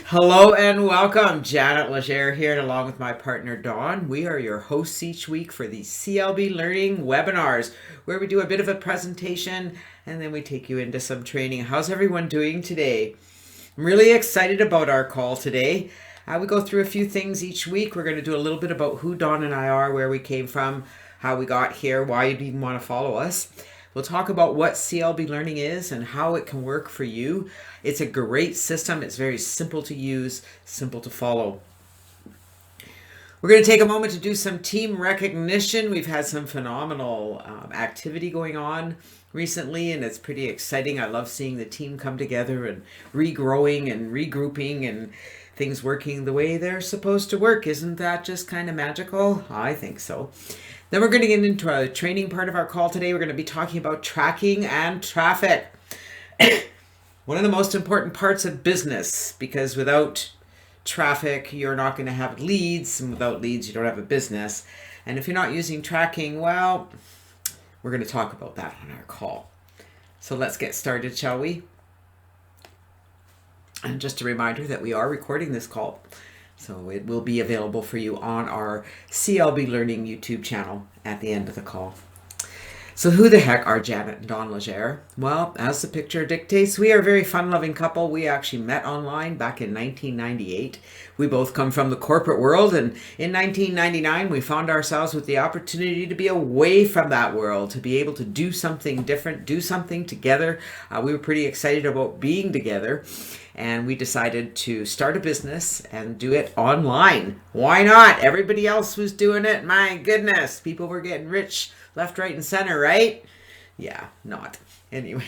Hello and welcome. Janet Legere here, and along with my partner Dawn, we are your hosts each week for the CLB Learning webinars, where we do a bit of a presentation and then we take you into some training. How's everyone doing today? I'm really excited about our call today. We go through a few things each week. We're going to do a little bit about who Dawn and I are, where we came from, how we got here, why you'd even want to follow us. We'll talk about what CLB Learning is and how it can work for you. It's a great system. It's very simple to use, simple to follow. We're going to take a moment to do some team recognition. We've had some phenomenal activity going on recently, and it's pretty exciting. I love seeing the team come together and regrowing and regrouping and things working the way they're supposed to work. Isn't that just kind of magical? I think so. Then we're going to get into a training part of our call today. We're going to be talking about tracking and traffic. One of the most important parts of business, because without traffic, you're not going to have leads, and without leads, you don't have a business. And if you're not using tracking, well, we're going to talk about that on our call. So let's get started, shall we? And just a reminder that we are recording this call, so it will be available for you on our CLB Learning YouTube channel at the end of the call. So who the heck are Janet and Dawn Legere? Well, as the picture dictates, we are a very fun-loving couple. We actually met online back in 1998. We both come from the corporate world, and in 1999, we found ourselves with the opportunity to be away from that world, to be able to do something different, do something together. We were pretty excited about being together, and we decided to start a business and do it online. Why not? Everybody else was doing it. My goodness, people were getting rich left, right, and center, right? Yeah, not. Anyway,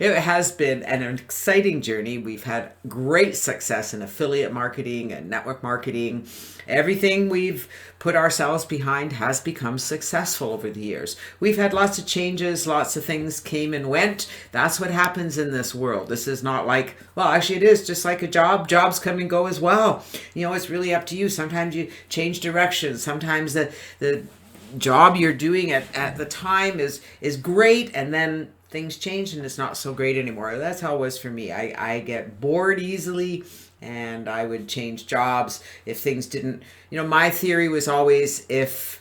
it has been an exciting journey. We've had great success in affiliate marketing and network marketing. Everything we've put ourselves behind has become successful over the years. We've had lots of changes, lots of things came and went. That's what happens in this world. This is not like, well, actually it is just like a job. Jobs come and go as well. You know, it's really up to you. Sometimes you change directions. Sometimes the job you're doing at the time is great, and then things change and it's not so great anymore. That's how it was for me. I get bored easily, and I would change jobs if things didn't, my theory was always, if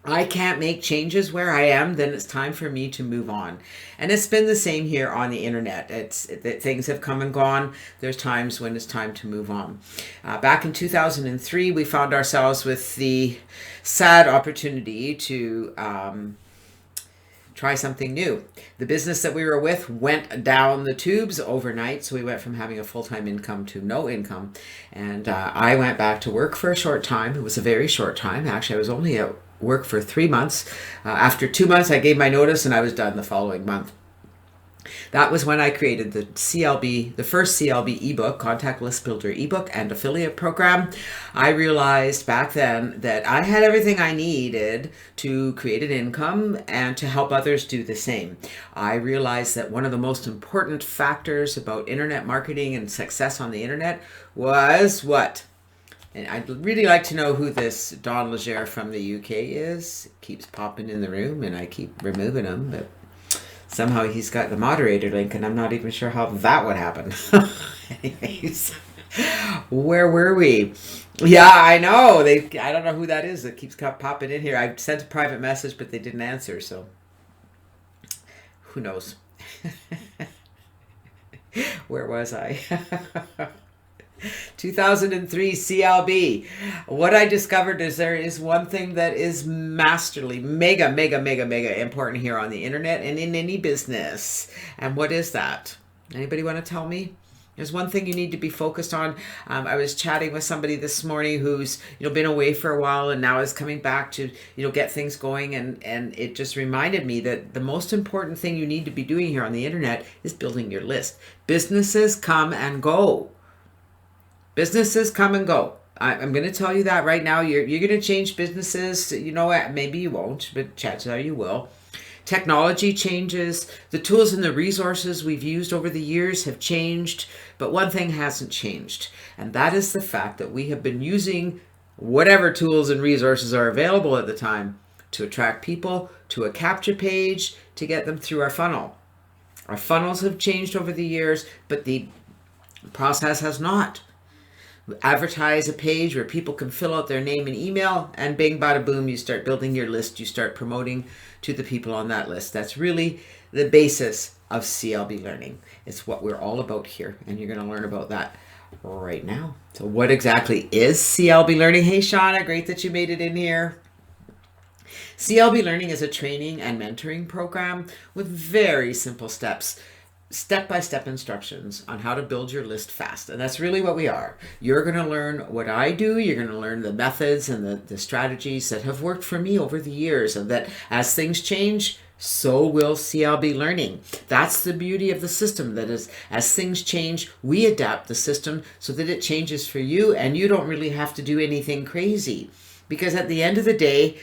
I can't make changes where I am, then it's time for me to move on. And it's been the same here on the internet. Things have come and gone. There's times when it's time to move on. Back in 2003, we found ourselves with the sad opportunity to try something new. The business that we were with went down the tubes overnight, so we went from having a full-time income to no income. And I went back to work for a short time. It was a very short time. Actually, I was only at work for 3 months. After 2 months, I gave my notice and I was done the following month. That was when I created the CLB, the first CLB ebook, Contact List Builder ebook and affiliate program. I realized back then that I had everything I needed to create an income and to help others do the same. I realized that one of the most important factors about internet marketing and success on the internet was what? And I'd really like to know who this Dawn Legere from the UK is. It keeps popping in the room and I keep removing him, but somehow he's got the moderator link and I'm not even sure how that would happen. Anyways, where were we? Yeah, I know. I don't know who that is that keeps popping in here. I sent a private message, but they didn't answer, so who knows? Where was I? 2003 CLB. What I discovered is there is one thing that is masterly, mega important here on the internet and in any business. And what is that? Anybody want to tell me? There's one thing you need to be focused on. I was chatting with somebody this morning who's been away for a while and now is coming back to get things going, and it just reminded me that the most important thing you need to be doing here on the internet is building your list. Businesses come and go. Businesses come and go. I'm going to tell you that right now. You're going to change businesses. You know what? Maybe you won't, but chances are you will. Technology changes. The tools and the resources we've used over the years have changed, but one thing hasn't changed, and that is the fact that we have been using whatever tools and resources are available at the time to attract people to a capture page to get them through our funnel. Our funnels have changed over the years, but the The process has not. Advertise a page where people can fill out their name and email, and bing, bada, boom, you start building your list. You start promoting to the people on that list. That's really the basis of CLB learning. It's what we're all about here, and you're going to learn about that right now. So what exactly is CLB learning? Hey, Shauna, great that you made it in here. CLB learning is a training and mentoring program with very simple steps, step-by-step instructions on how to build your list fast. And that's really what we are. You're going to learn what I do. You're going to learn the methods and the strategies that have worked for me over the years, and that as things change, so will CLB learning. That's the beauty of the system. That is, as things change, we adapt the system so that it changes for you, and you don't really have to do anything crazy. Because at the end of the day,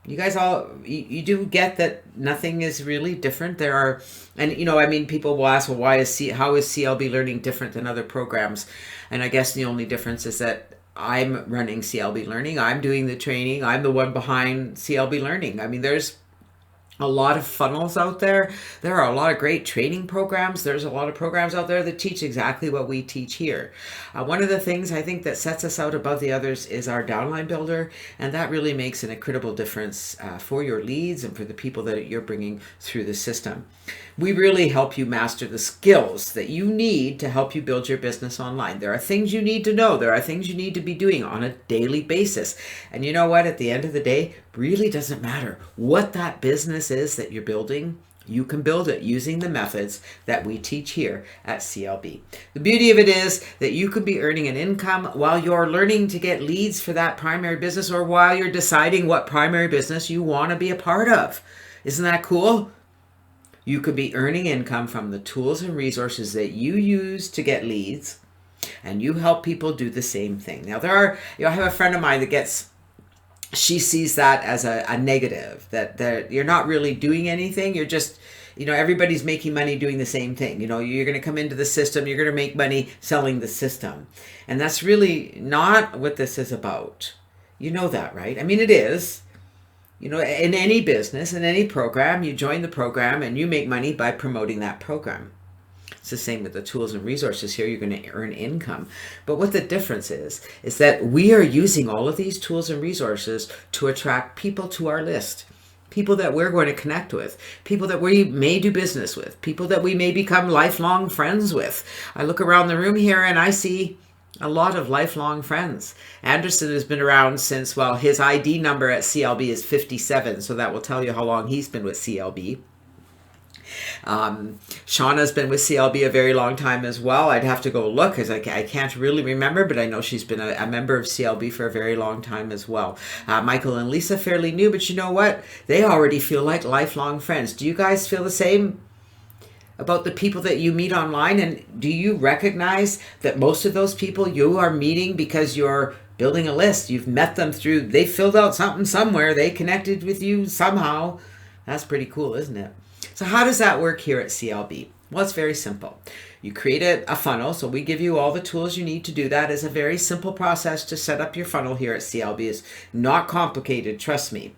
you guys all, you do get that nothing is really different. There are, and people will ask, well, how is CLB learning different than other programs? And I guess the only difference is that I'm running CLB learning. I'm doing the training. I'm the one behind CLB learning. I mean, there's a lot of funnels out there. There are a lot of great training programs. There's a lot of programs out there that teach exactly what we teach here. One of the things I think that sets us out above the others is our downline builder, and that really makes an incredible difference for your leads and for the people that you're bringing through the system. We really help you master the skills that you need to help you build your business online. There are things you need to know. There are things you need to be doing on a daily basis. And you know what? At the end of the day, really doesn't matter what that business is that you're building. You can build it using the methods that we teach here at CLB. The beauty of it is that you could be earning an income while you're learning to get leads for that primary business, or while you're deciding what primary business you want to be a part of. Isn't that cool? You could be earning income from the tools and resources that you use to get leads, and you help people do the same thing. Now, I have a friend of mine that she sees that as a negative, that you're not really doing anything. You're just, everybody's making money doing the same thing. You're going to come into the system, you're going to make money selling the system. And that's really not what this is about. You know that, right? I mean, it is. In any business, in any program, you join the program and you make money by promoting that program. It's the same with the tools and resources here. You're going to earn income. But what the difference is that we are using all of these tools and resources to attract people to our list. People that we're going to connect with, people that we may do business with, people that we may become lifelong friends with. I look around the room here and I see a lot of lifelong friends. Anderson has been around since, his ID number at CLB is 57, so that will tell you how long he's been with CLB. Shauna's been with CLB a very long time as well. I'd have to go look because I can't really remember, but I know she's been a member of CLB for a very long time as well. Michael and Lisa, fairly new, but you know what? They already feel like lifelong friends. Do you guys feel the same about the people that you meet online? And do you recognize that most of those people you are meeting because you're building a list? You've met them they filled out something somewhere, they connected with you somehow. That's pretty cool, isn't it? So how does that work here at CLB? Well, it's very simple. You create a funnel, so we give you all the tools you need to do that. It's a very simple process to set up your funnel here at CLB. It's not complicated, trust me.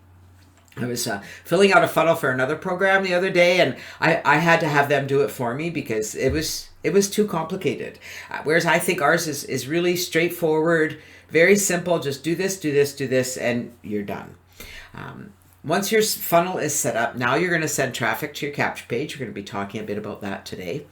I was filling out a funnel for another program the other day, and I had to have them do it for me because it was too complicated. Whereas I think ours is really straightforward, very simple. Just do this, do this, do this, and you're done. Once your funnel is set up, now you're going to send traffic to your capture page. We're going to be talking a bit about that today.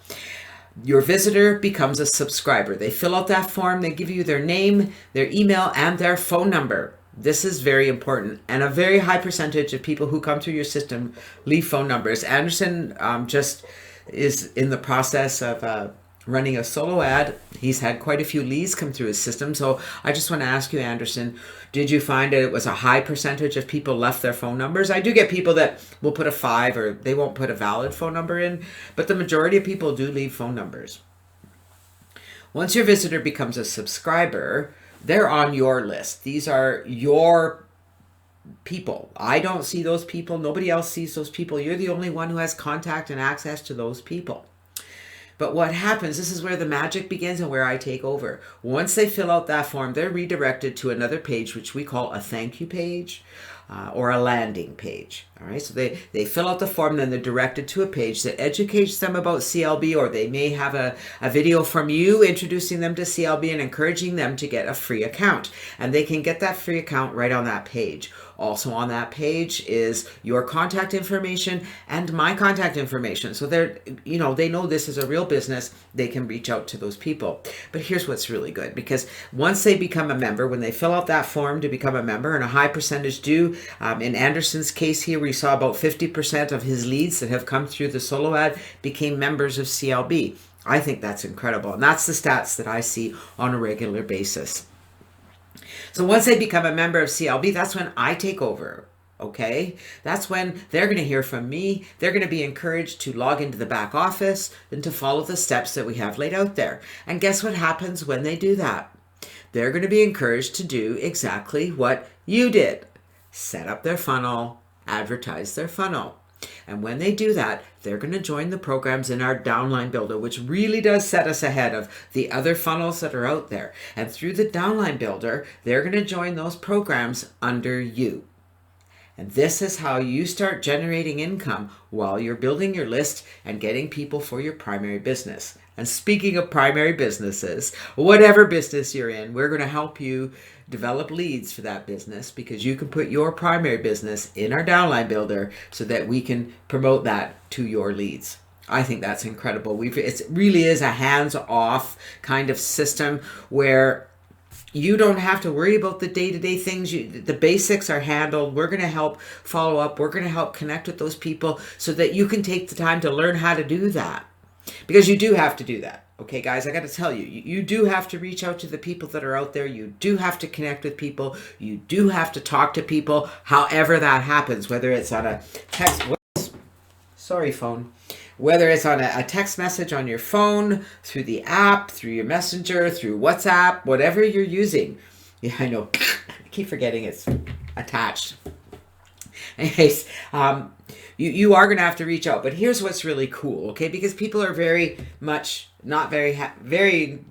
Your visitor becomes a subscriber. They fill out that form. They give you their name, their email, and their phone number. This is very important, and a very high percentage of people who come through your system leave phone numbers. Anderson just is in the process of running a solo ad. He's had quite a few leads come through his system. So I just want to ask you, Anderson, did you find that it was a high percentage of people left their phone numbers? I do get people that will put a 5 or they won't put a valid phone number in, but the majority of people do leave phone numbers. Once your visitor becomes a subscriber, they're on your list. These are your people. I don't see those people. Nobody else sees those people. You're the only one who has contact and access to those people. But what happens, this is where the magic begins and where I take over. Once they fill out that form, they're redirected to another page, which we call a thank you page. or a landing page. All right, so they fill out the form, then they're directed to a page that educates them about CLB, or they may have a video from you introducing them to CLB and encouraging them to get a free account. And they can get that free account right on that page. Also on that page is your contact information and my contact information. So they're, they know this is a real business. They can reach out to those people. But here's what's really good, because once they become a member, when they fill out that form to become a member, and a high percentage do, in Anderson's case here, we saw about 50% of his leads that have come through the solo ad became members of CLB. I think that's incredible. And that's the stats that I see on a regular basis. So once they become a member of CLB, that's when I take over, okay? That's when they're going to hear from me. They're going to be encouraged to log into the back office and to follow the steps that we have laid out there. And guess what happens when they do that? They're going to be encouraged to do exactly what you did. Set up their funnel, advertise their funnel. And when they do that, they're going to join the programs in our downline builder, which really does set us ahead of the other funnels that are out there. And through the downline builder, they're going to join those programs under you. And this is how you start generating income while you're building your list and getting people for your primary business. And speaking of primary businesses, whatever business you're in, we're going to help you develop leads for that business, because you can put your primary business in our downline builder so that we can promote that to your leads. I think that's incredible. It really is a hands-off kind of system where you don't have to worry about the day-to-day things. The basics are handled. We're going to help follow up. We're going to help connect with those people so that you can take the time to learn how to do that. Because you do have to do that. Okay, guys, I got to tell you, you do have to reach out to the people that are out there. You do have to connect with people. You do have to talk to people, however that happens, whether it's on a text, phone, whether it's on a text message on your phone, through the app, through your messenger, through WhatsApp, whatever you're using. Yeah, I know. I keep forgetting it's attached. Anyways, you are going to have to reach out. But here's what's really cool, okay? Because people are very much not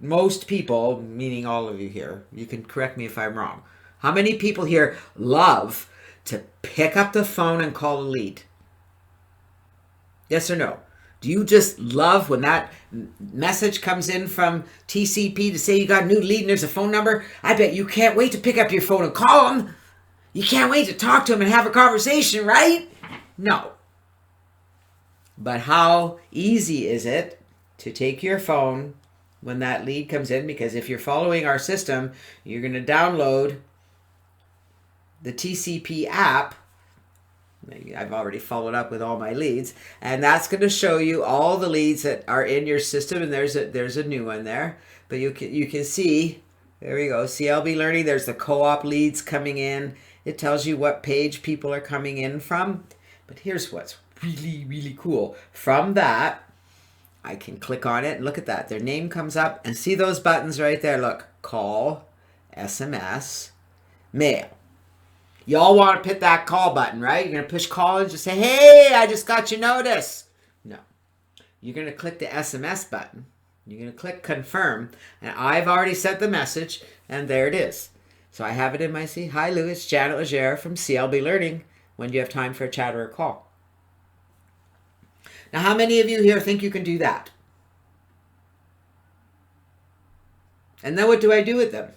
most people, meaning all of you here, you can correct me if I'm wrong. How many people here love to pick up the phone and call a lead? Yes or no? Do you just love when that message comes in from TCP to say you got a new lead and there's a phone number? I bet you can't wait to pick up your phone and call them. You can't wait to talk to them and have a conversation, right? No. But how easy is it to take your phone when that lead comes in? Because if you're following our system, you're going to download the TCP app. I've already followed up with all my leads, and that's going to show you all the leads that are in your system. And there's a new one there, but you can see, there we go, CLB Learning. There's the co-op leads coming in. It tells you what page people are coming in from. But here's what's really, really cool. From that, I can click on it and look at that. Their name comes up, and see those buttons right there. Look, call, SMS, mail. You all want to hit that call button, right? You're going to push call and just say, hey, I just got your notice. No. You're going to click the SMS button. You're going to click confirm. And I've already sent the message, and there it is. So I have it in my seat. Hi, Lou. It's Janet Legere from CLB Learning. When do you have time for a chat or a call? Now, how many of you here think you can do that? And then what do I do with them?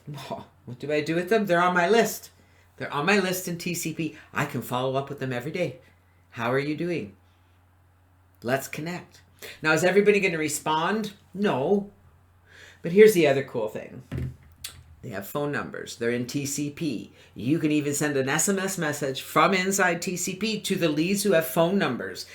What do I do with them? They're on my list. They're on my list in TCP. I can follow up with them every day. How are you doing? Let's connect. Now, is everybody going to respond? No. But here's the other cool thing. They have phone numbers. They're in TCP. You can even send an SMS message from inside TCP to the leads who have phone numbers.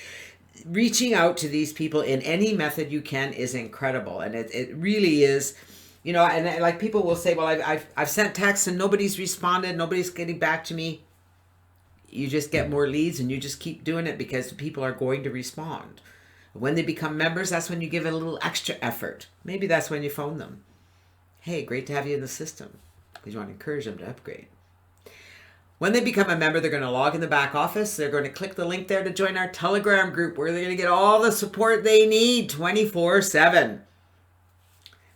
Reaching out to these people in any method you can is incredible. And it really is. You know, and like people will say, well, I've sent texts and nobody's responded. Nobody's getting back to me. You just get more leads and you just keep doing it because people are going to respond. When they become members, that's when you give it a little extra effort. Maybe that's when you phone them. Hey, great to have you in the system, because you want to encourage them to upgrade. When they become a member, they're going to log in the back office. They're going to click the link there to join our Telegram group, where they're going to get all the support they need 24/7.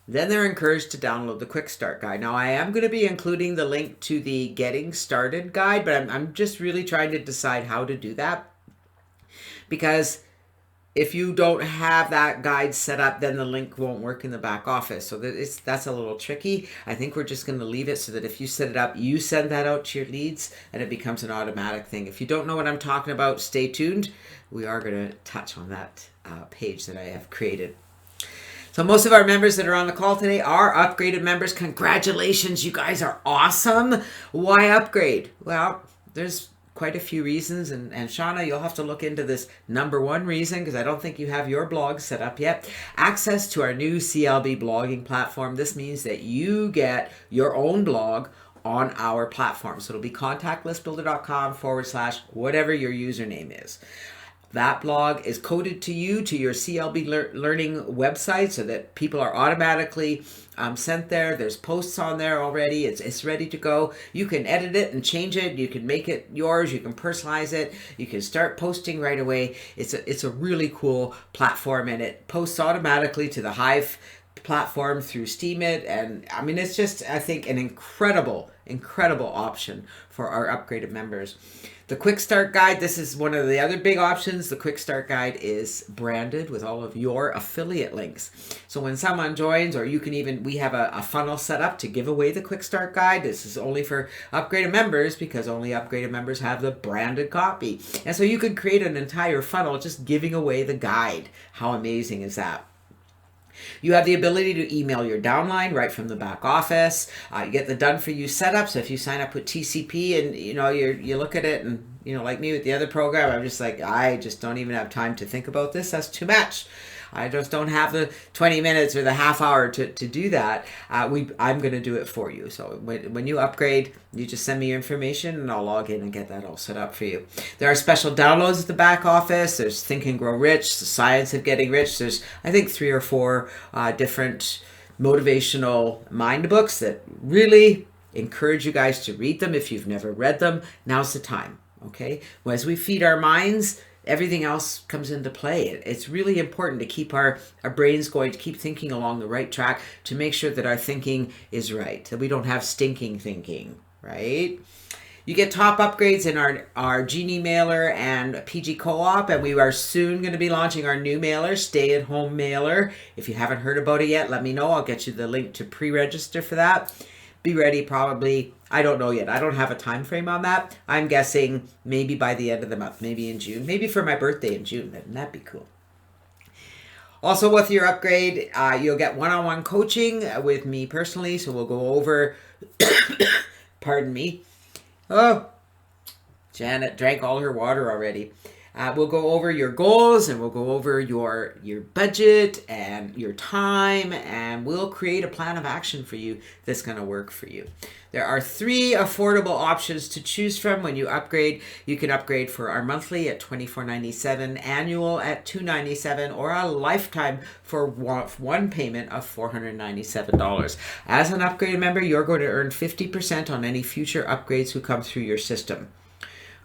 then they're encouraged to download the Quick Start Guide. Now, I am going to be including the link to the Getting Started Guide, but I'm just really trying to decide how to do that. Because if you don't have that guide set up, then the link won't work in the back office. So that's a little tricky. I think we're just going to leave it so that if you set it up, you send that out to your leads and it becomes an automatic thing. If you don't know what I'm talking about, stay tuned. We are going to touch on that page that I have created. So most of our members that are on the call today are upgraded members. Congratulations, you guys are awesome. Why upgrade? Well, there's quite a few reasons, and Shauna, you'll have to look into this number one reason because I don't think you have your blog set up yet. Access to our new CLB blogging platform. This means that you get your own blog on our platform. So it'll be contactlistbuilder.com/whatever your username is. That blog is coded to you, to your CLB Learning website, so that people are automatically sent there. There's posts on there already. It's ready to go. You can edit it and change it. You can make it yours. You can personalize it. You can start posting right away. It's a really cool platform, and it posts automatically to the Hive platform through Steemit. And I mean, it's just, I think, an incredible option for our upgraded members. The Quick Start Guide, this is one of the other big options. The Quick Start Guide is branded with all of your affiliate links. So when someone joins, or you can even, we have a funnel set up to give away the Quick Start Guide. This is only for upgraded members because only upgraded members have the branded copy. And so you could create an entire funnel just giving away the guide. How amazing is that? You have the ability to email your downline right from the back office. You get the done for you setup. So if you sign up with TCP and you look at it and like me with the other program, I'm just like, I just don't even have time to think about this. That's too much. I just don't have the 20 minutes or the half hour to do that. I'm going to do it for you. So when you upgrade, you just send me your information and I'll log in and get that all set up for you. There are special downloads at the back office. There's Think and Grow Rich, The Science of Getting Rich. There's, I think, 3 or 4 different motivational mind books that really encourage you guys to read them. If you've never read them, now's the time. Okay? As we feed our minds, everything else comes into play. It's really important to keep our brains going, to keep thinking along the right track, to make sure that our thinking is right, that we don't have stinking thinking, right? You get top upgrades in our Genie mailer and PG Co-op, and we are soon going to be launching our new mailer, Stay at Home mailer. If you haven't heard about it yet, let me know. I'll get you the link to pre-register for that. Be ready probably, I don't know yet. I don't have a time frame on that. I'm guessing maybe by the end of the month, maybe in June, maybe for my birthday in June. Wouldn't that be cool? Also, with your upgrade, you'll get one-on-one coaching with me personally. So we'll go over, pardon me. Oh, Janet drank all her water already. We'll go over your goals, and we'll go over your budget and your time, and we'll create a plan of action for you that's going to work for you. There are 3 affordable options to choose from when you upgrade. You can upgrade for our monthly at $24.97, annual at $297, or a lifetime for one payment of $497. As an upgraded member, you're going to earn 50% on any future upgrades who come through your system.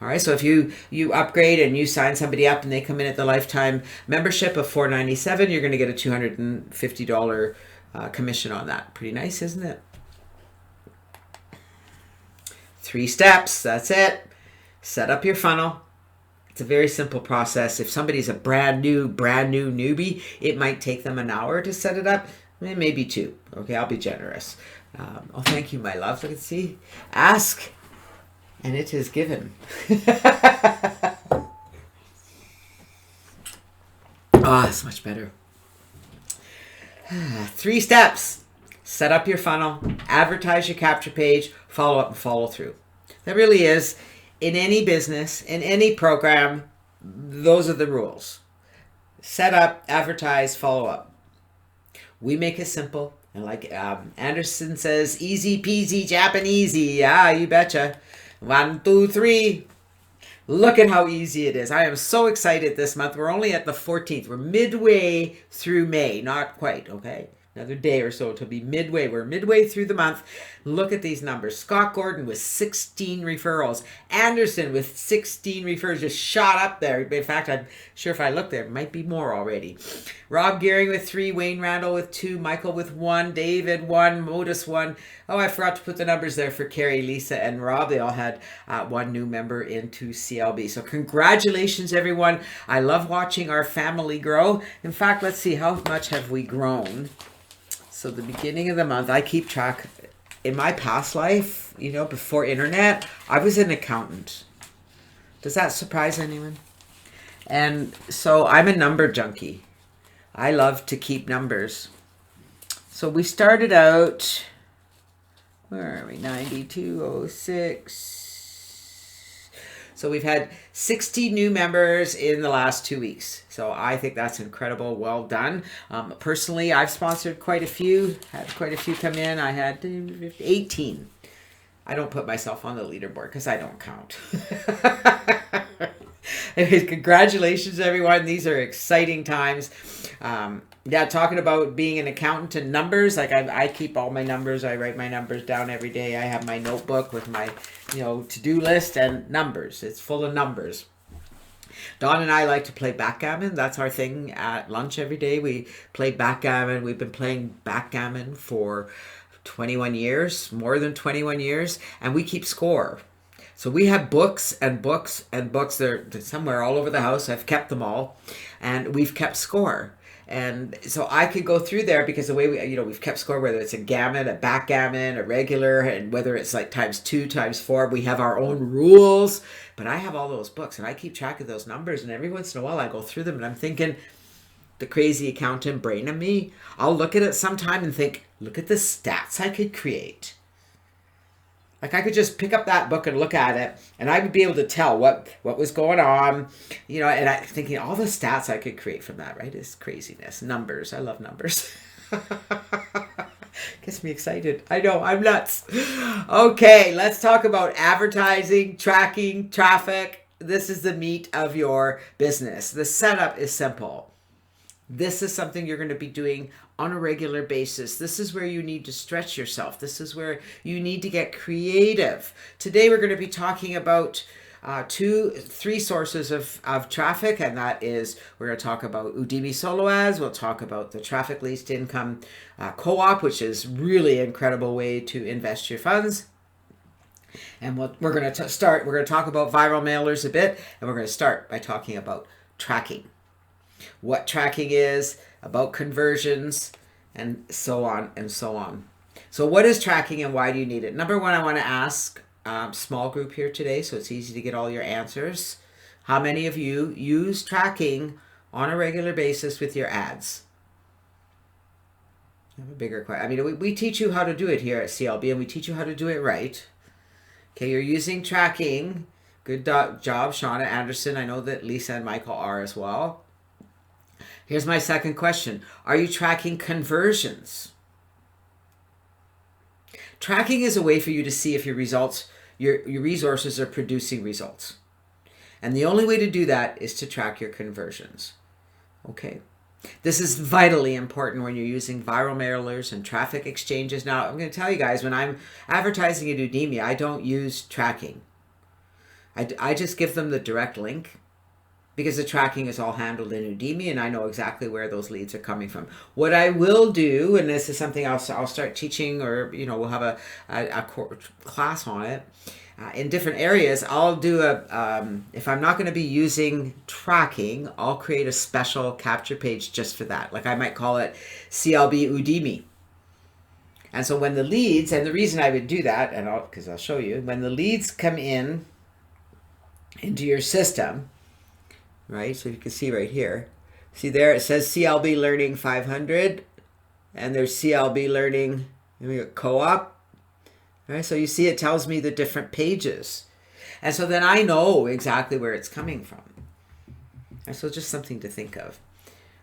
All right, so if you upgrade and you sign somebody up and they come in at the lifetime membership of $497, you're going to get a $250 commission on that. Pretty nice, isn't it? 3 steps, that's it. Set up your funnel. It's a very simple process. If somebody's a brand new newbie, it might take them an hour to set it up, maybe 2. Okay, I'll be generous. Oh, thank you, my love. Look and see. Ask, and it is given. Oh, that's much better. 3 steps. Set up your funnel, advertise your capture page, follow up and follow through. That really is, in any business, in any program, those are the rules. Set up, advertise, follow up. We make it simple. And like Anderson says, easy peasy Japanesey. Yeah, you betcha. 1, 2, 3. Look at how easy it is. I am so excited this month. We're only at the 14th. We're midway through May. Not quite, okay? Another day or so to be midway. We're midway through the month. Look at these numbers. Scott Gordon with 16 referrals. Anderson with 16 referrals. Just shot up there. In fact, I'm sure if I look there, it might be more already. Rob Gearing with 3. Wayne Randall with 2. Michael with 1. David 1. Modus 1. Oh, I forgot to put the numbers there for Carrie, Lisa, and Rob. They all had 1 new member into CLB. So congratulations, everyone. I love watching our family grow. In fact, let's see, how much have we grown? So the beginning of the month, I keep track. In my past life, you know, before internet, I was an accountant. Does that surprise anyone? And so I'm a number junkie. I love to keep numbers. So we started out, where are we? 9206. So we've had 60 new members in the last 2 weeks. So I think that's incredible. Well done. Personally, I've sponsored quite a few, had quite a few come in. I had 18. I don't put myself on the leaderboard because I don't count. Anyways, congratulations, everyone. These are exciting times. Yeah, talking about being an accountant and numbers, like I keep all my numbers. I write my numbers down every day. I have my notebook with my, to-do list and numbers. It's full of numbers. Dawn and I like to play backgammon. That's our thing at lunch every day. We play backgammon. We've been playing backgammon for 21 years, more than 21 years, and we keep score. So we have books and books and books. They're somewhere all over the house. I've kept them all, and we've kept score. And so I could go through there because the way we've kept score, whether it's a gammon, a backgammon, a regular, and whether it's like ×2, ×4, we have our own rules. But I have all those books and I keep track of those numbers. And every once in a while I go through them and I'm thinking, the crazy accountant brain of me, I'll look at it sometime and think, look at the stats I could create. Like I could just pick up that book and look at it and I would be able to tell what was going on, and I'm thinking all the stats I could create from that, right? Is craziness. Numbers. I love numbers. Gets me excited. I know, I'm nuts. Okay, let's talk about advertising, tracking, traffic. This is the meat of your business. The setup is simple. This is something you're going to be doing on a regular basis. This is where you need to stretch yourself. This is where you need to get creative. Today we're going to be talking about 3 sources of traffic, and that is, we're going to talk about Udemy Solo Ads. We'll talk about the Traffic Least Income Co-op, which is really an incredible way to invest your funds. And we're going to start, we're going to talk about viral mailers a bit, and we're going to start by talking about tracking. What tracking is, about conversions, and so on and so on. So what is tracking and why do you need it? Number one, I want to ask, small group here today, so it's easy to get all your answers. How many of you use tracking on a regular basis with your ads? I have a bigger question. I mean, we teach you how to do it here at CLB, and we teach you how to do it right. Okay, you're using tracking. Good job, Shauna Anderson. I know that Lisa and Michael are as well. Here's my second question. Are you tracking conversions? Tracking is a way for you to see if your results, your resources are producing results. And the only way to do that is to track your conversions. Okay. This is vitally important when you're using viral mailers and traffic exchanges. Now, I'm going to tell you guys, when I'm advertising at Udemy, I don't use tracking. I just give them the direct link, because the tracking is all handled in Udemy and I know exactly where those leads are coming from. What I will do, and this is something I'll start teaching, or we'll have a class on it in different areas. I'll do if I'm not going to be using tracking, I'll create a special capture page just for that. Like I might call it CLB Udemy. And so when the leads, and the reason I would do that, and because I'll show you, when the leads come into your system, right? So you can see right here. See there, it says CLB Learning 500, and there's CLB Learning Co-op. Right? So you see it tells me the different pages. And so then I know exactly where it's coming from. And so just something to think of.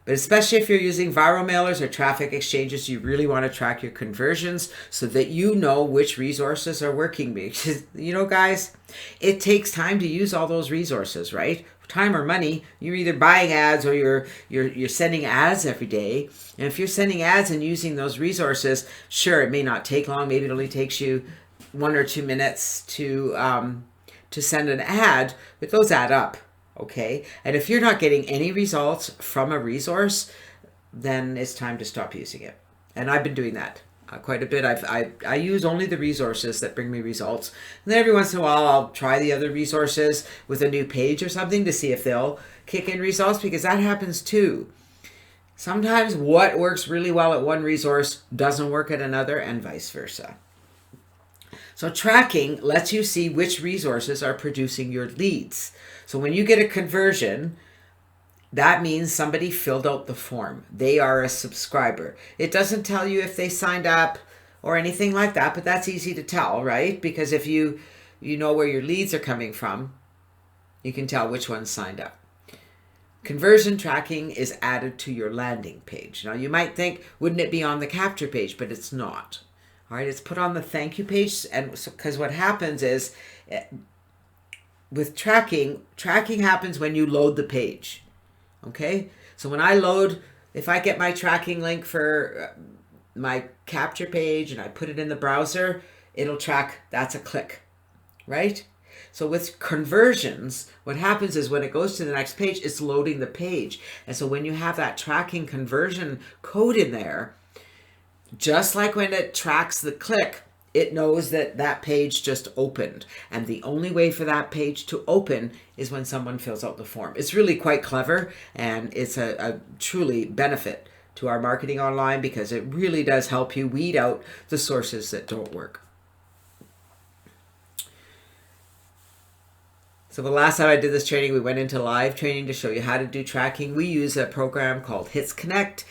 But especially if you're using viral mailers or traffic exchanges, you really want to track your conversions so that you know which resources are working. Because, guys, it takes time to use all those resources, right? time or money. You're either buying ads or you're sending ads every day. And if you're sending ads and using those resources, sure, it may not take long. Maybe it only takes you 1 or 2 minutes to send an ad, but those add up. Okay. And if you're not getting any results from a resource, then it's time to stop using it. And I've been doing that quite a bit. I use only the resources that bring me results. And then every once in a while, I'll try the other resources with a new page or something to see if they'll kick in results, because that happens too. Sometimes what works really well at one resource doesn't work at another, and vice versa. So tracking lets you see which resources are producing your leads. So when you get a conversion, that means somebody filled out the form. They are a subscriber. It doesn't tell you if they signed up or anything like that, but that's easy to tell, right? Because if you know where your leads are coming from, you can tell which ones signed up. Conversion tracking is added to your landing page. Now you might think, wouldn't it be on the capture page? But it's not. All right, it's put on the thank you page, and because what happens is with tracking happens when you load the page. Okay, so when I load, if I get my tracking link for my capture page and I put it in the browser, it'll track that's a click, right? So with conversions, what happens is when it goes to the next page, it's loading the page. And so when you have that tracking conversion code in there, just like when it tracks the click, it knows that that page just opened. And the only way for that page to open is when someone fills out the form. It's really quite clever, and it's a truly benefit to our marketing online, because it really does help you weed out the sources that don't work. So the last time I did this training, we went into live training to show you how to do tracking. We use a program called Hits Connect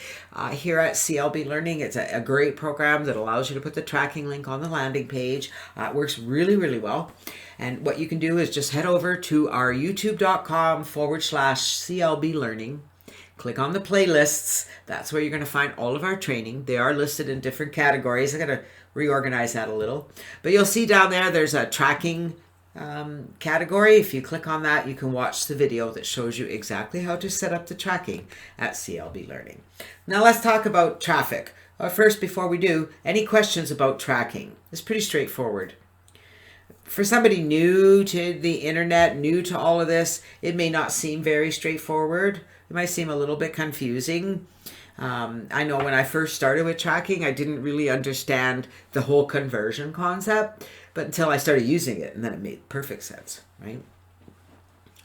here at CLB Learning. It's a great program that allows you to put the tracking link on the landing page. It works really, really well. And what you can do is just head over to our youtube.com/CLB Learning. Click on the playlists. That's where you're going to find all of our training. They are listed in different categories. I got to reorganize that a little. But you'll see down there, there's a tracking category. If you click on that, you can watch the video that shows you exactly how to set up the tracking at CLB Learning. Now let's talk about traffic. First, before we do, any questions about tracking? It's pretty straightforward. For somebody new to the internet, new to all of this, it may not seem very straightforward. It might seem a little bit confusing. I know when I first started with tracking, I didn't really understand the whole conversion concept, but until I started using it, and then it made perfect sense, right?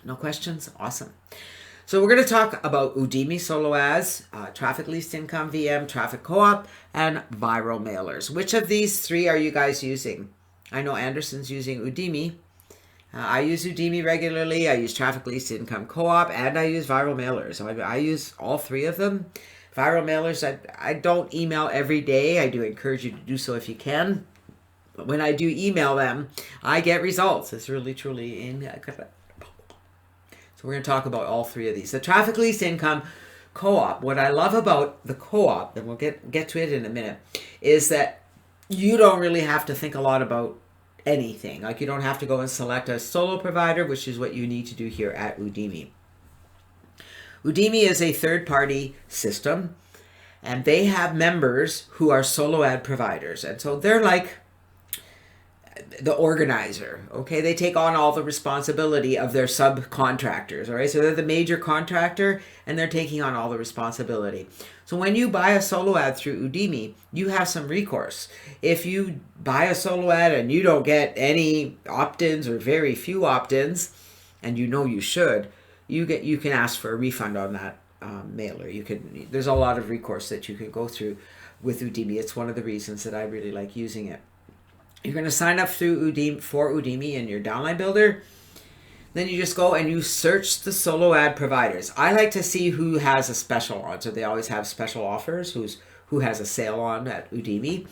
No questions? Awesome. So we're going to talk about Udemy solo ads, traffic least income VM, traffic co-op, and viral mailers. Which of these three are you guys using? I know Anderson's using Udemy. I use Udemy regularly. I use traffic least income co-op, and I use viral mailers. So I use all three of them. Viral mailers, I don't email every day. I do encourage you to do so if you can. But when I do email them, I get results. It's really, truly incredible. So we're going to talk about all three of these. The traffic least income co-op. What I love about the co-op, and we'll get to it in a minute, is that you don't really have to think a lot about anything. Like you don't have to go and select a solo provider, which is what you need to do here at Udemy. Udemy is a third-party system, and they have members who are solo ad providers. And so they're like the organizer, okay? They take on all the responsibility of their subcontractors, all right? So they're the major contractor, and they're taking on all the responsibility. So when you buy a solo ad through Udemy, you have some recourse. If you buy a solo ad and you don't get any opt-ins or very few opt-ins, and you know you should, you can ask for a refund on that mailer. There's a lot of recourse that you can go through with Udemy. It's one of the reasons that I really like using it. You're going to sign up through Udemy in your downline builder. Then you just go and you search the solo ad providers. I like to see who has a special on. So they always have special offers, who has a sale on at Udemy.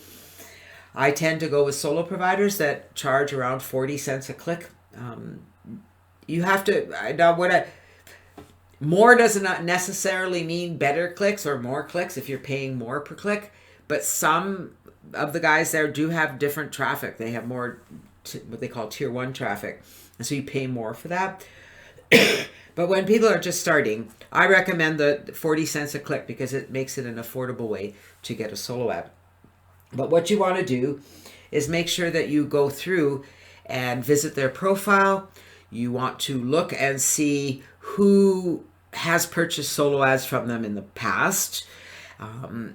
I tend to go with solo providers that charge around 40 cents a click. You have to, more does not necessarily mean better clicks or more clicks if you're paying more per click, but some of the guys there do have different traffic. They have more what they call tier 1 traffic, and so you pay more for that. But when people are just starting, I recommend the 40 cents a click because it makes it an affordable way to get a solo ad. But what you want to do is make sure that you go through and visit their profile. You want to look and see who has purchased solo ads from them in the past.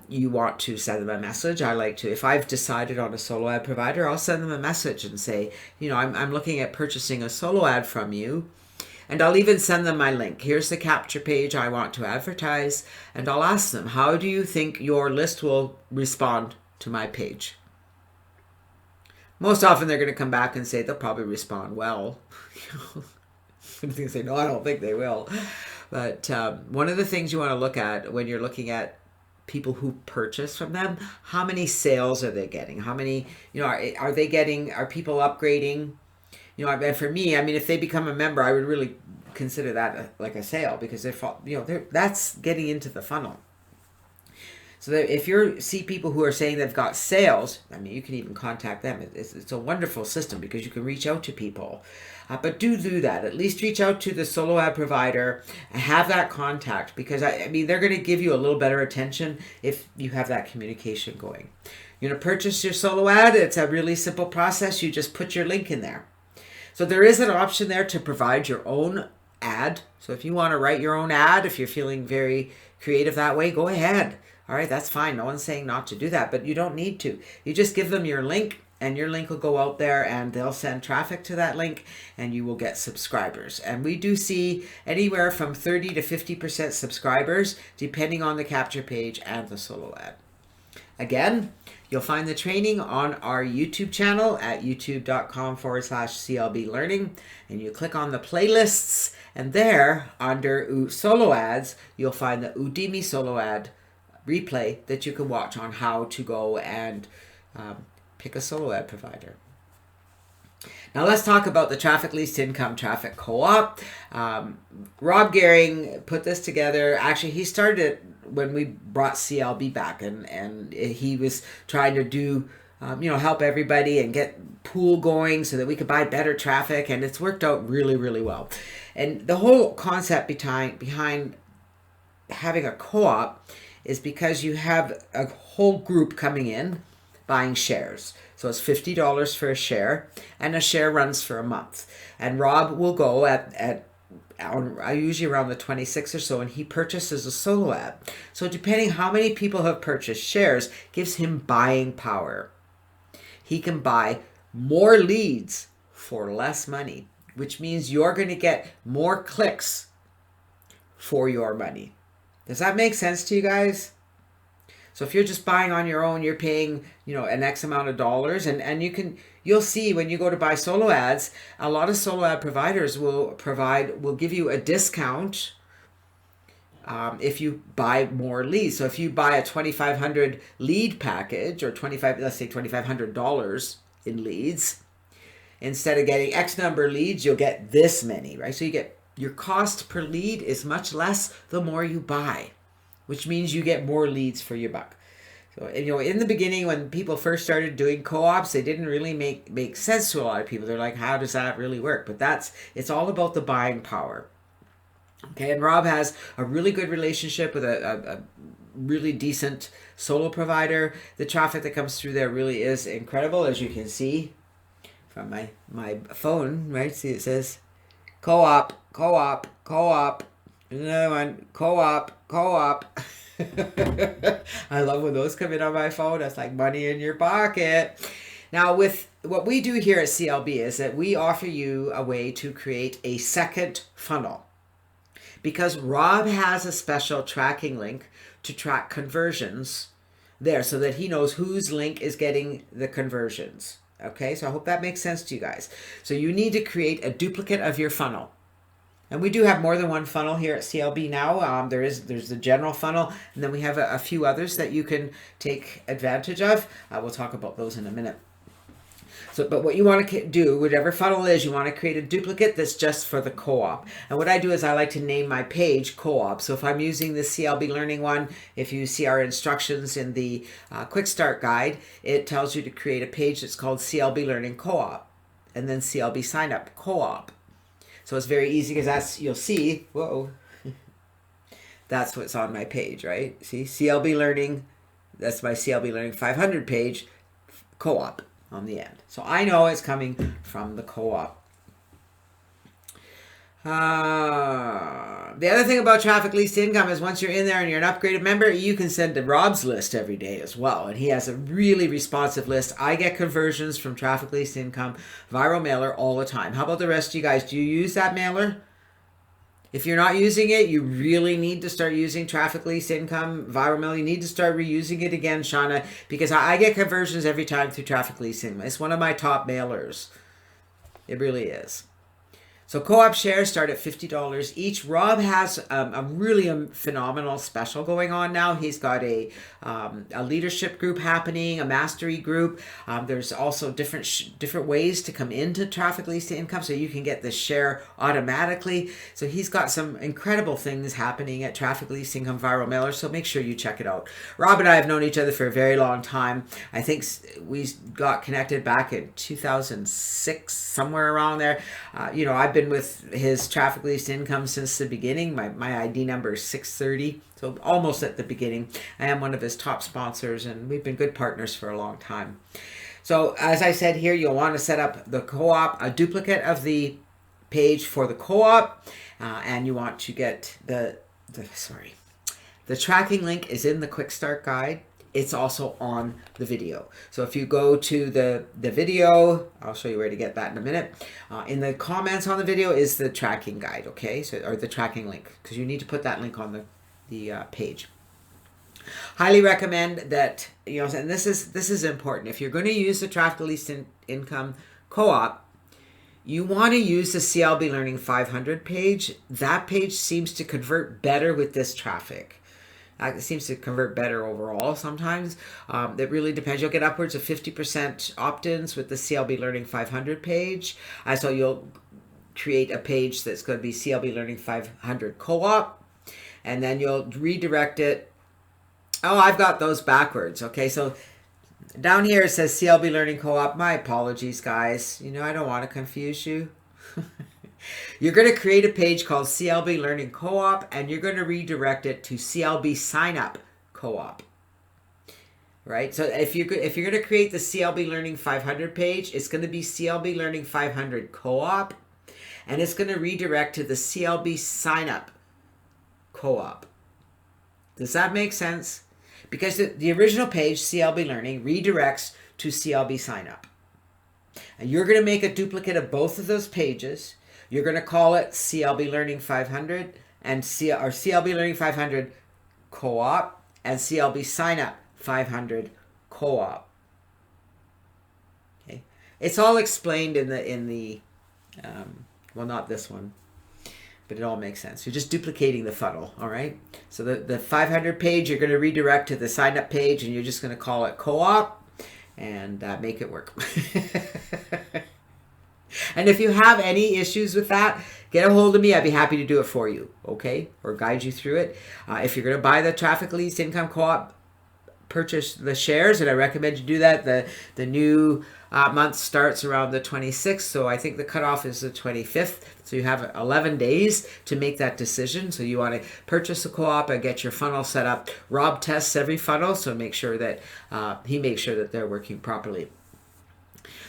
You want to send them a message. I like to, if I've decided on a solo ad provider, I'll send them a message and say, you know, I'm looking at purchasing a solo ad from you. And I'll even send them my link. Here's the capture page I want to advertise. And I'll ask them, how do you think your list will respond to my page? Most often they're going to come back and say they'll probably respond well. I'm going to say, no, I don't think they will. But one of the things you want to look at when you're looking at people who purchase from them, how many sales are they getting? How many, you know, are they getting, are people upgrading? You know, and for me, I mean, if they become a member, I would really consider that like a sale because that's getting into the funnel. So that if you see people who are saying they've got sales, I mean, you can even contact them. It's a wonderful system because you can reach out to people. But do that. At least reach out to the solo ad provider and have that contact because, I mean, they're going to give you a little better attention if you have that communication going. You're going to purchase your solo ad. It's a really simple process. You just put your link in there. So there is an option there to provide your own ad. So if you want to write your own ad, if you're feeling very creative that way, go ahead. All right, that's fine. No one's saying not to do that, but you don't need to. You just give them your link and your link will go out there and they'll send traffic to that link and you will get subscribers. And we do see anywhere from 30 to 50% subscribers depending on the capture page and the solo ad. Again, you'll find the training on our YouTube channel at youtube.com/CLB Learning. And you click on the playlists and there under solo ads, you'll find the Udemy solo ad replay that you can watch on how to go and pick a solo ad provider. Now let's talk about the Traffic Least Income Traffic Co-op. Rob Gehring put this together. Actually, he started it when we brought CLB back, and he was trying to do, help everybody and get pool going so that we could buy better traffic, and it's worked out really, really well. And the whole concept behind having a co-op is because you have a whole group coming in buying shares. So it's $50 for a share, and a share runs for a month. And Rob will go at usually around the 26th or so, and he purchases a solo ad. So depending how many people have purchased shares gives him buying power. He can buy more leads for less money, which means you're going to get more clicks for your money. Does that make sense to you guys? So if you're just buying on your own, you're paying, an X amount of dollars, and you'll see when you go to buy solo ads, a lot of solo ad providers will give you a discount if you buy more leads. So if you buy a 2,500 lead package or let's say $2,500 in leads, instead of getting X number of leads, you'll get this many, right? So your cost per lead is much less the more you buy, which means you get more leads for your buck. So, in the beginning, when people first started doing co-ops, they didn't really make sense to a lot of people. They're like, how does that really work? But it's all about the buying power. Okay, and Rob has a really good relationship with a really decent solo provider. The traffic that comes through there really is incredible, as you can see from my phone, right? See, it says co-op, co-op, co-op. Another one, co-op. I love when those come in on my phone. That's like money in your pocket. Now, with what we do here at CLB is that we offer you a way to create a second funnel, because Rob has a special tracking link to track conversions there so that he knows whose link is getting the conversions. Okay, so I hope that makes sense to you guys. So you need to create a duplicate of your funnel. And we do have more than one funnel here at CLB now. There's the general funnel, and then we have a few others that you can take advantage of. We'll talk about those in a minute. But what you want to do, whatever funnel is, you want to create a duplicate that's just for the co-op. And what I do is I like to name my page co-op. So if I'm using the CLB Learning one, if you see our instructions in the Quick Start Guide, it tells you to create a page that's called CLB Learning Co-op, and then CLB Sign Up Co-op. So it's very easy because that's, you'll see, whoa, that's what's on my page, right? See, CLB Learning, that's my CLB Learning 500 page, co-op on the end. So I know it's coming from the co-op. The other thing about Traffic Least Income is once you're in there and you're an upgraded member, you can send to Rob's list every day as well. And he has a really responsive list. I get conversions from Traffic Least Income viral mailer all the time. How about the rest of you guys? Do you use that mailer? If you're not using it, you really need to start using Traffic Least Income viral mail. You need to start reusing it again, Shauna, because I get conversions every time through Traffic Least Income. It's one of my top mailers. It really is. So co-op shares start at $50 each. Rob has a really phenomenal special going on now. He's got a leadership group happening, a mastery group. There's also different ways to come into Traffic Least Income so you can get the share automatically. So he's got some incredible things happening at Traffic Least Income Viral Mailer, so make sure you check it out. Rob and I have known each other for a very long time. I think we got connected back in 2006, somewhere around there. I've been with his Traffic Least Income since the beginning. My ID number is 630, so almost at the beginning. I am one of his top sponsors, and we've been good partners for a long time. So as I said here, you'll want to set up the co-op, a duplicate of the page for the co-op, and you want to get the tracking link is in the quick start guide. It's also on the video. So if you go to the video, I'll show you where to get that in a minute. In the comments on the video is the tracking guide, okay? So, or the tracking link, because you need to put that link on the page. Highly recommend that, and this is important. If you're going to use the Traffic Least Income co-op, you want to use the CLB Learning 500 page. That page seems to convert better with this traffic. It seems to convert better overall sometimes. It really depends. You'll get upwards of 50% opt-ins with the CLB Learning 500 page. So you'll create a page that's going to be CLB Learning 500 co-op, and then you'll redirect it. Oh, I've got those backwards. Okay, so down here it says CLB Learning co-op. My apologies, guys. I don't want to confuse you. You're going to create a page called CLB Learning Co-op, and you're going to redirect it to CLB Sign Up Co-op. Right? So if you're going to create the CLB Learning 500 page, it's going to be CLB Learning 500 Co-op, and it's going to redirect to the CLB Sign Up Co-op. Does that make sense? Because the original page, CLB Learning, redirects to CLB Sign Up. And you're going to make a duplicate of both of those pages. You're going to call it CLB Learning 500 and CLB Learning 500 Co-op and CLB Sign Up 500 Co-op. Okay, it's all explained in the well, not this one, but it all makes sense. You're just duplicating the funnel, all right? So the 500 page, you're going to redirect to the Sign Up page, and you're just going to call it Co-op and make it work. And if you have any issues with that, get a hold of me. I'd be happy to do it for you, okay? Or guide you through it. If you're going to buy the Traffic Least Income Co-op, purchase the shares, and I recommend you do that. The new month starts around the 26th, so I think the cutoff is the 25th. So you have 11 days to make that decision. So you want to purchase a co-op and get your funnel set up. Rob tests every funnel, so make sure that he makes sure that they're working properly.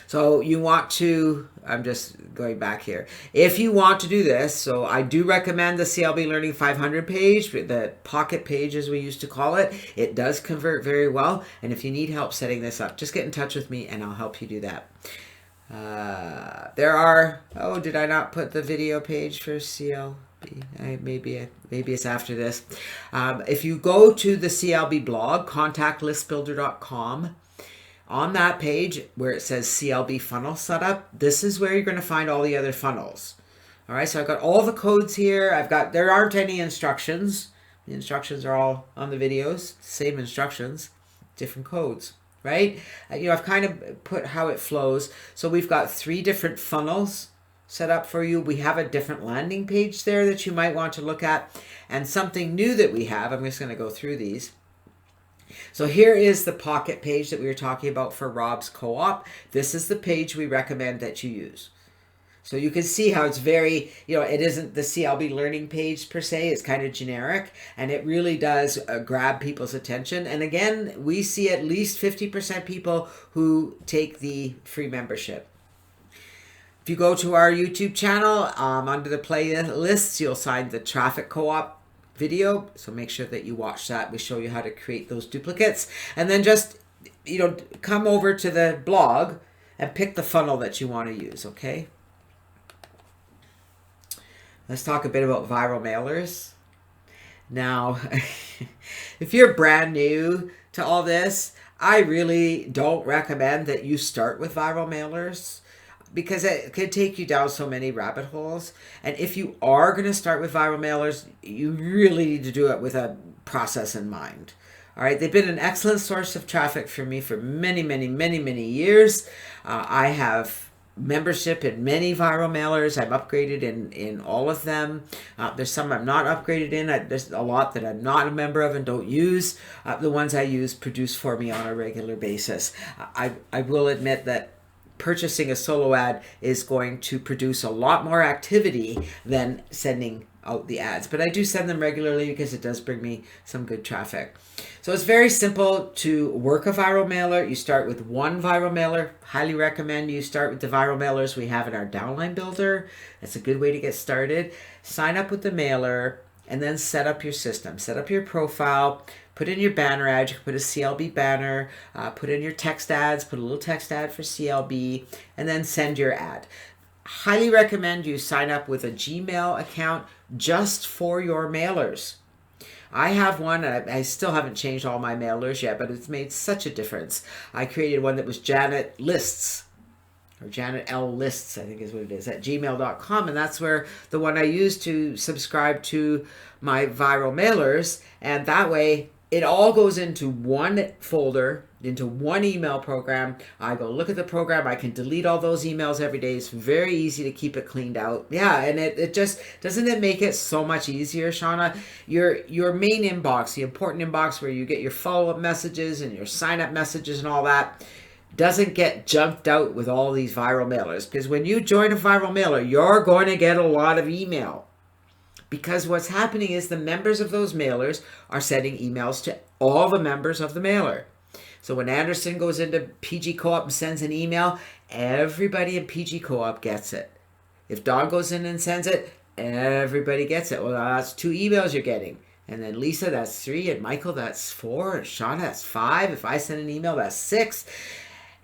So you want to, I'm just going back here. If you want to do this, so I do recommend the CLB Learning 500 page, the pocket page as we used to call it. It does convert very well. And if you need help setting this up, just get in touch with me and I'll help you do that. There are, oh, did I not put the video page for CLB? Maybe it's after this. If you go to the CLB blog, contactlistbuilder.com, on that page where it says CLB funnel setup, this is where you're going to find all the other funnels. All right, so I've got all the codes here. There aren't any instructions. The instructions are all on the videos, same instructions, different codes, right? I've kind of put how it flows. So we've got 3 different funnels set up for you. We have a different landing page there that you might want to look at. And something new that we have, I'm just going to go through these. So here is the pocket page that we were talking about for Rob's co-op. This is the page we recommend that you use. So you can see how it's very, it isn't the CLB learning page per se. It's kind of generic, and it really does grab people's attention. And again, we see at least 50% people who take the free membership. If you go to our YouTube channel, under the playlists, you'll find the traffic co-op video. So make sure that you watch that. We show you how to create those duplicates. And then just, come over to the blog and pick the funnel that you want to use, okay? Let's talk a bit about viral mailers. Now, if you're brand new to all this, I really don't recommend that you start with viral mailers because it could take you down so many rabbit holes. And if you are going to start with viral mailers, you really need to do it with a process in mind. All right, they've been an excellent source of traffic for me for many, many, many, many years. I have membership in many viral mailers. I'm upgraded in all of them. There's some I'm not upgraded in. There's a lot that I'm not a member of and don't use. The ones I use produce for me on a regular basis. I will admit that purchasing a solo ad is going to produce a lot more activity than sending out the ads, but I do send them regularly because it does bring me some good traffic. So it's very simple to work a viral mailer. You start with one viral mailer. Highly recommend you start with the viral mailers we have in our downline builder. That's a good way to get started. Sign up with the mailer and then set up your system. Set up your profile. Put in your banner ad. You can put a CLB banner. Put in your text ads. Put a little text ad for CLB and then send your ad. Highly recommend you sign up with a Gmail account just for your mailers. I have one, and I still haven't changed all my mailers yet, but it's made such a difference. I created one that was Janet Lists, or Janet L Lists, I think is what it is, at gmail.com, and that's where the one I use to subscribe to my viral mailers, and that way it all goes into one folder, into one email program. I go look at the program. I can delete all those emails every day. It's very easy to keep it cleaned out. Yeah, and it just, doesn't it make it so much easier, Shauna? Your main inbox, the important inbox where you get your follow-up messages and your sign-up messages and all that, doesn't get junked out with all these viral mailers. Because when you join a viral mailer, you're going to get a lot of email. Because what's happening is the members of those mailers are sending emails to all the members of the mailer. So when Anderson goes into PG Co-op and sends an email, everybody in PG Co-op gets it. If Don goes in and sends it, everybody gets it. Well, that's 2 emails you're getting. And then Lisa, that's 3. And Michael, that's 4. And Shauna, that's 5. If I send an email, that's 6.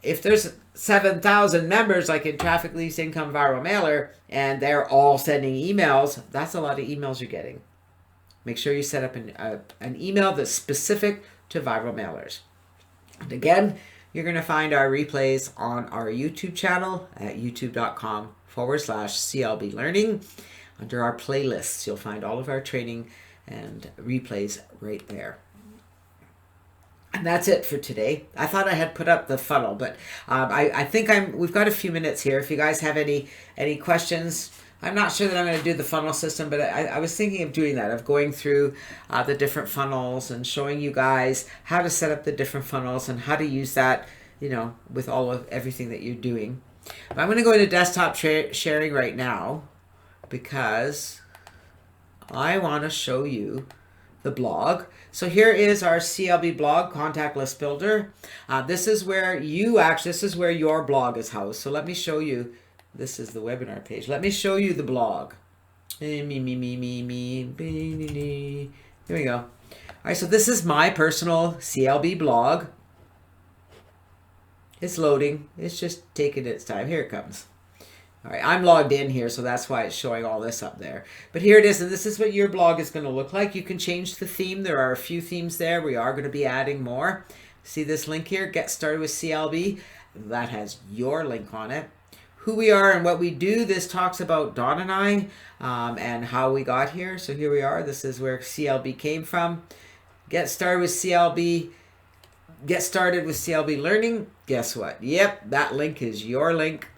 If there's 7,000 members, like in Traffic Leads Income Viral Mailer, and they're all sending emails, that's a lot of emails you're getting. Make sure you set up an email that's specific to viral mailers. And again, you're going to find our replays on our YouTube channel at youtube.com/CLB Learning. Under our playlists, you'll find all of our training and replays right there. And that's it for today. I thought I had put up the funnel, but I think we've got a few minutes here. If you guys have any questions, I'm not sure that I'm going to do the funnel system, but I was thinking of doing that, of going through the different funnels and showing you guys how to set up the different funnels and how to use that, with everything that you're doing. But I'm going to go into desktop sharing right now because I want to show you the blog. So here is our CLB blog, Contact List Builder. This is where your blog is housed. So let me show you. This is the webinar page. Let me show you the blog. Here we go. All right, so this is my personal CLB blog. It's loading. It's just taking its time. Here it comes. All right, I'm logged in here, so that's why it's showing all this up there. But here it is, and this is what your blog is going to look like. You can change the theme. There are a few themes there. We are going to be adding more. See this link here, Get Started with CLB? That has your link on it. Who we are and what we do. This talks about Dawn and I and how we got here. So here we are. This is where CLB came from. Get started with CLB. Get started with CLB learning. Guess what? Yep, that link is your link.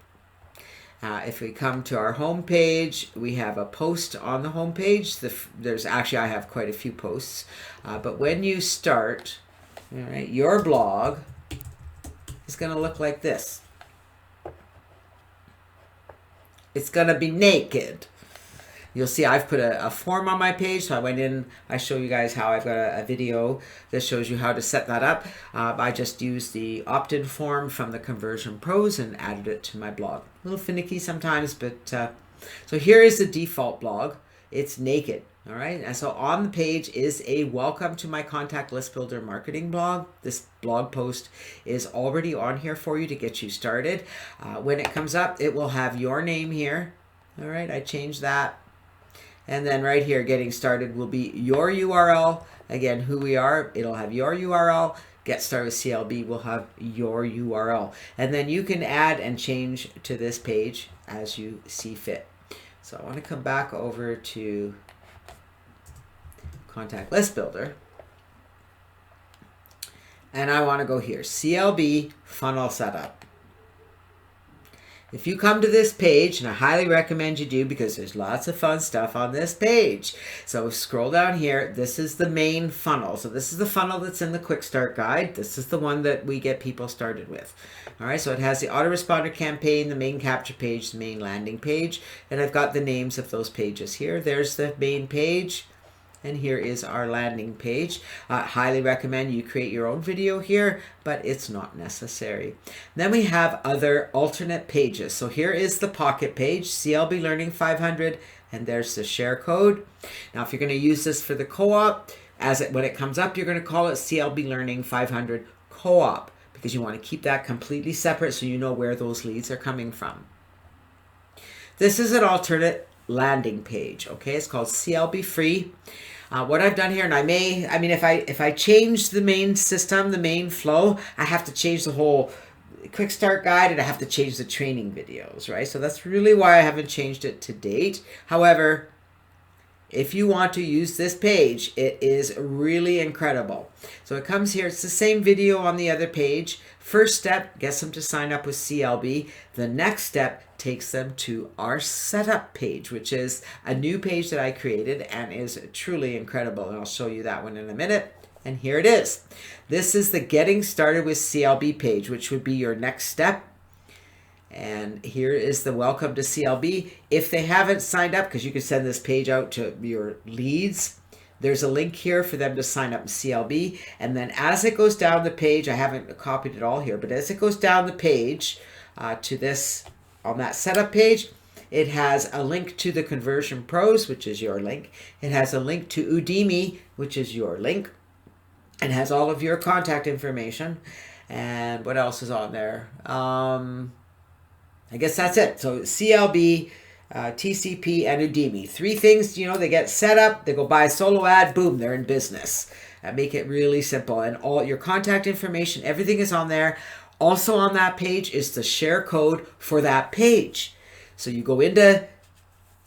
If we come to our home page, we have a post on the home page. I have quite a few posts. But when you start, all right, your blog is going to look like this. It's going to be naked. You'll see I've put a form on my page. So I went in, I show you guys how I've got a video that shows you how to set that up. I just used the opt-in form from the Conversion Pros and added it to my blog. A little finicky sometimes, but so here is the default blog. It's naked. All right, and so on the page is a welcome to my contact list builder marketing blog. This blog post is already on here for you to get you started. When it comes up, it will have your name here. All right, I changed that. And then right here, getting started will be your URL. Again, who we are, it'll have your URL. Get started with CLB will have your URL. And then you can add and change to this page as you see fit. So I want to come back over to Contact List Builder. And I want to go here, CLB Funnel Setup. If you come to this page, and I highly recommend you do because there's lots of fun stuff on this page. So scroll down here. This is the main funnel. So this is the funnel that's in the Quick Start Guide. This is the one that we get people started with. All right, so it has the autoresponder campaign, the main capture page, the main landing page, and I've got the names of those pages here. There's the main page. And here is our landing page. Highly recommend you create your own video here, but it's not necessary. Then we have other alternate pages. So here is the pocket page, CLB Learning 500, and there's the share code. Now, if you're going to use this for the co-op, when it comes up, you're going to call it CLB Learning 500 co-op because you want to keep that completely separate so you know where those leads are coming from. This is an alternate landing page. Okay, it's called CLB Free. What I've done here, and if I change the main system, the main flow, I have to change the whole Quick Start Guide and I have to change the training videos, right? So that's really why I haven't changed it to date. However, if you want to use this page, it is really incredible. So it comes here, it's the same video on the other page. First step, gets them to sign up with CLB. The next step takes them to our setup page, which is a new page that I created and is truly incredible. And I'll show you that one in a minute. And here it is. This is the Getting Started with CLB page, which would be your next step. And here is the welcome to CLB. If they haven't signed up, because you can send this page out to your leads, there's a link here for them to sign up in CLB. And then as it goes down the page, I haven't copied it all here, but as it goes down the page to this, on that setup page, it has a link to the Conversion Pros, which is your link. It has a link to Udemy, which is your link. It has all of your contact information. And what else is on there? I guess that's it. So CLB, TCP, and Udemy. Three things, they get set up, they go buy a solo ad, boom, they're in business. Make it really simple. And all your contact information, everything is on there. Also on that page is the share code for that page. So you go into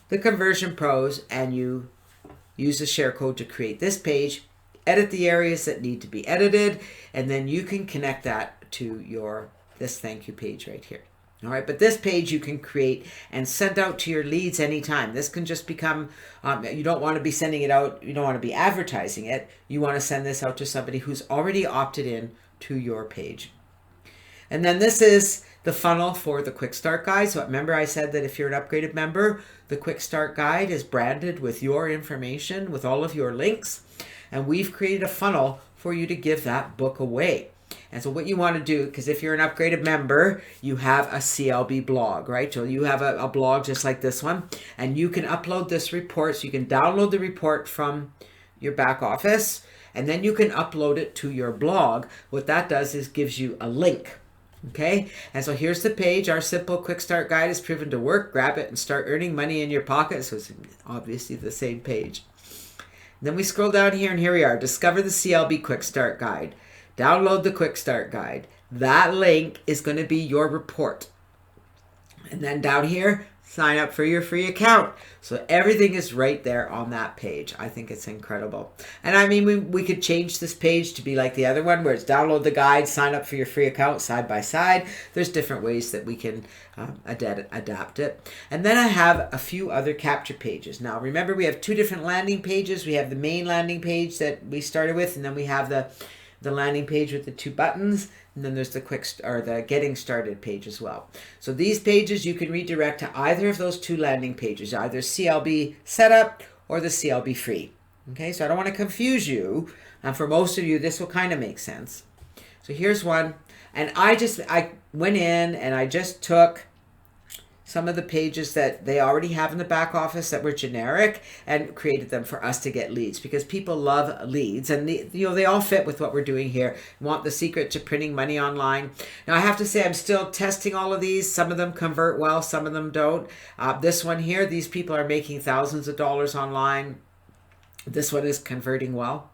the Conversion Pros and you use the share code to create this page, edit the areas that need to be edited, and then you can connect that to this thank you page right here. All right, but this page you can create and send out to your leads anytime. This can just become, you don't want to be sending it out, you don't want to be advertising it. You want to send this out to somebody who's already opted in to your page. And then this is the funnel for the Quick Start Guide. So remember I said that if you're an upgraded member, the Quick Start Guide is branded with your information, with all of your links. And we've created a funnel for you to give that book away. And so what you want to do, because if you're an upgraded member, you have a CLB blog, right? So you have a blog just like this one, and you can upload this report. So you can download the report from your back office, and then you can upload it to your blog. What that does is gives you a link. Okay, and so here's the page. Our simple Quick Start Guide is proven to work. Grab it and start earning money in your pocket. So it's obviously the same page. Then we scroll down here, and here we are. Discover the CLB Quick Start Guide. Download the Quick Start Guide. That link is going to be your report. And then down here, sign up for your free account. So everything is right there on that page. I think it's incredible. And I mean, we could change this page to be like the other one where it's download the guide, sign up for your free account side by side. There's different ways that we can adapt it. And then I have a few other capture pages. Now, remember, we have two different landing pages. We have the main landing page that we started with, and then we have the landing page with the two buttons. And then there's the the getting started page as well. So these pages you can redirect to either of those two landing pages, either CLB setup or the CLB free. Okay, so I don't want to confuse you. And for most of you, this will kind of make sense. So here's one. And I went in and I just took some of the pages that they already have in the back office that were generic and created them for us to get leads, because people love leads, and they all fit with what we're doing here. Want the secret to printing money online. Now I have to say I'm still testing all of these. Some of them convert well, some of them don't. This one here, these people are making thousands of dollars online. This one is converting well.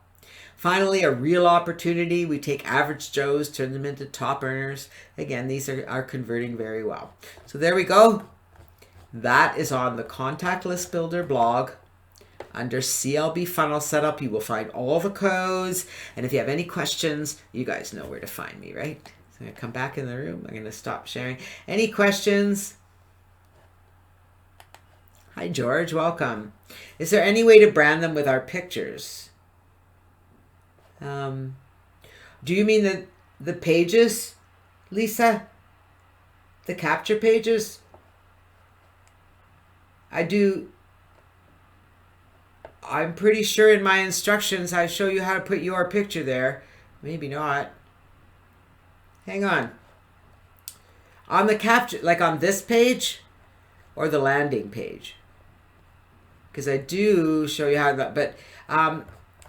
Finally, a real opportunity. We take average Joes, turn them into top earners. Again, these are converting very well. So there we go. That is on the Contact List Builder blog. Under CLB Funnel Setup, you will find all the codes. And if you have any questions, you guys know where to find me, right? So I'm going to come back in the room. I'm going to stop sharing. Any questions? Hi, George. Welcome. Is there any way to brand them with our pictures? Do you mean the pages, Lisa? The capture pages? I do. I'm pretty sure in my instructions I show you how to put your picture there. Maybe not. Hang on. On the capture, like on this page or the landing page? Because I do show you how to, but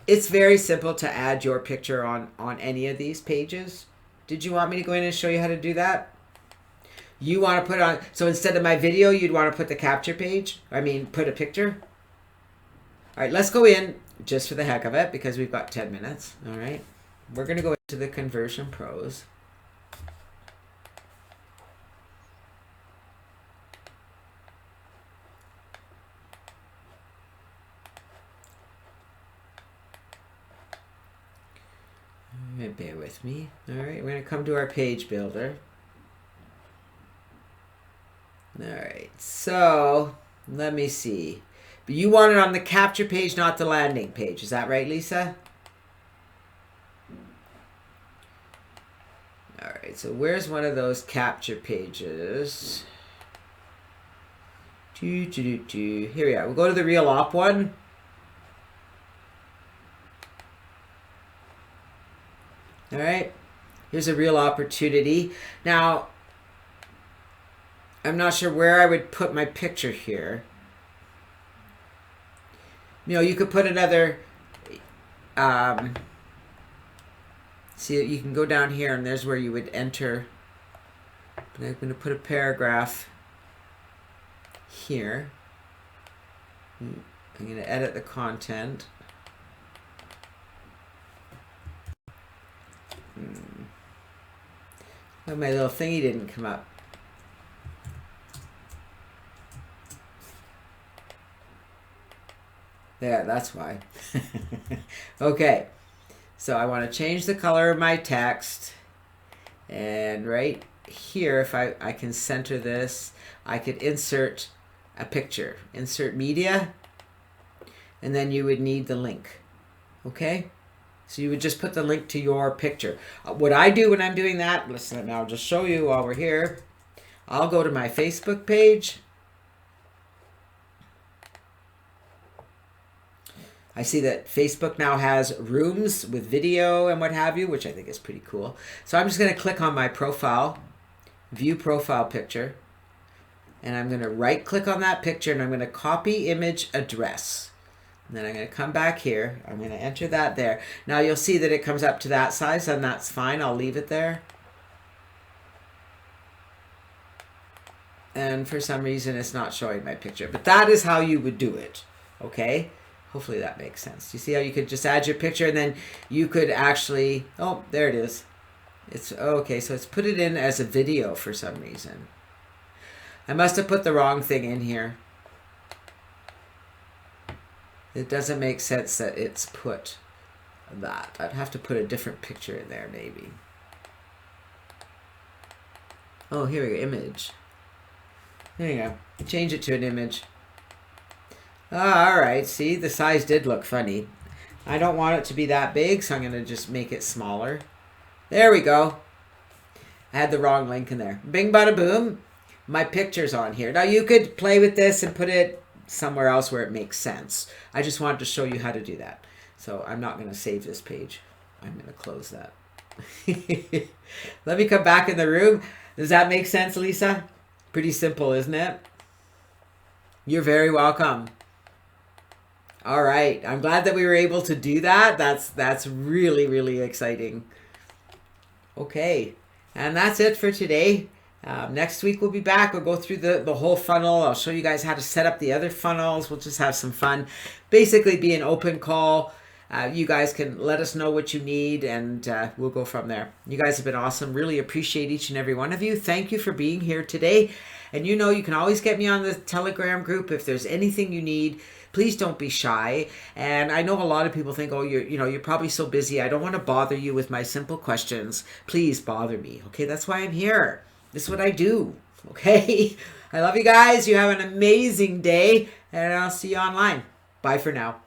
it's very simple to add your picture on any of these pages. Did you want me to go in and show you how to do that? You want to put on, so instead of my video, you'd want to put the capture page? I mean, put a picture? All right, let's go in just for the heck of it because we've got 10 minutes. All right, we're going to go into the Conversion Pros. Bear with me. All right, we're going to come to our page builder. All right, so let me see. But you want it on the capture page, not the landing page. Is that right, Lisa? All right, so where's one of those capture pages? Here we are. We'll go to the Real Op one. All right, here's a real opportunity. Now, I'm not sure where I would put my picture here. You know, you could put another, see, you can go down here and there's where you would enter. But I'm going to put a paragraph here. I'm going to edit the content. Oh, my little thingy didn't come up. There, that's why. Okay, so I want to change the color of my text. And right here, if I can center this, I could insert a picture. Insert media. And then you would need the link. Okay? So you would just put the link to your picture. What I do when I'm doing that, listen, I'll just show you while we're here. I'll go to my Facebook page. I see that Facebook now has rooms with video and what have you, which I think is pretty cool. So I'm just going to click on my profile, view profile picture, and I'm going to right click on that picture and I'm going to copy image address. And then I'm going to come back here. I'm going to enter that there. Now you'll see that it comes up to that size, and that's fine. I'll leave it there. And for some reason, it's not showing my picture. But that is how you would do it. Okay? Hopefully that makes sense. You see how you could just add your picture, and then you could actually... Oh, there it is. It's okay, so it's put it in as a video for some reason. I must have put the wrong thing in here. It doesn't make sense that it's put that. I'd have to put a different picture in there, maybe. Oh, here we go, image. There you go. Change it to an image. All right, see, the size did look funny. I don't want it to be that big, so I'm going to just make it smaller. There we go. I had the wrong link in there. Bing, bada, boom. My picture's on here. Now you could play with this and put it somewhere else where it makes sense. I just wanted to show you how to do that. So I'm not going to save this page. I'm going to close that. Let me come back in the room. Does that make sense, Lisa? Pretty simple, isn't it? You're very welcome. All right. I'm glad that we were able to do that. That's really, really exciting. Okay. And that's it for today. Next week we'll be back. We'll go through the whole funnel. I'll show you guys how to set up the other funnels. We'll just have some fun. Basically be an open call. You guys can let us know what you need, and we'll go from there. You guys have been awesome. Really appreciate each and every one of you. Thank you for being here today. And you know, you can always get me on the Telegram group if there's anything you need. Please don't be shy. And I know a lot of people think, oh, you're probably so busy. I don't want to bother you with my simple questions. Please bother me. Okay, that's why I'm here. This is what I do. Okay. I love you guys. You have an amazing day, and I'll see you online. Bye for now.